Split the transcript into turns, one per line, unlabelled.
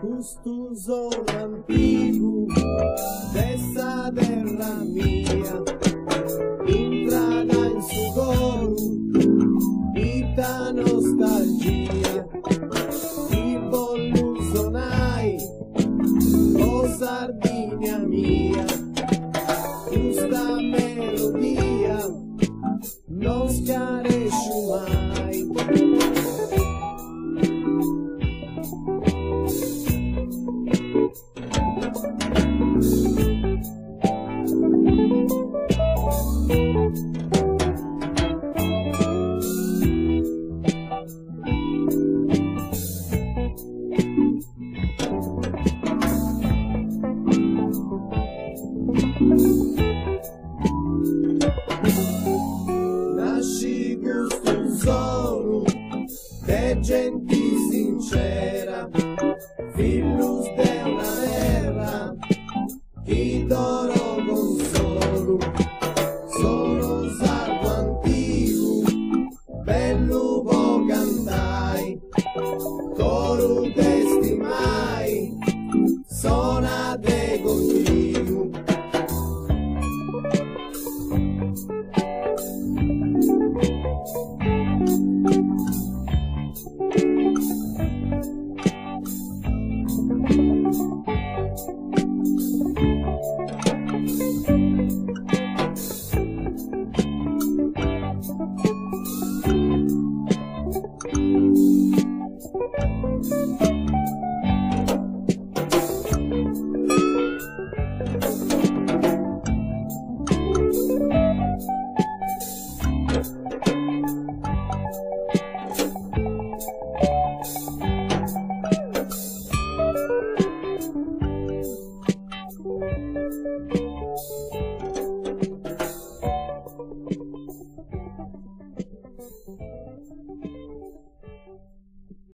Custoso l'antico dessa terra mia, entrada in su coro, ita nostalgia, ti voglio sonai, o Sardinia mia, questa melodia non scaresce mai. Nasci gustoso de gente sincera, filhos de una terra que doro consolo.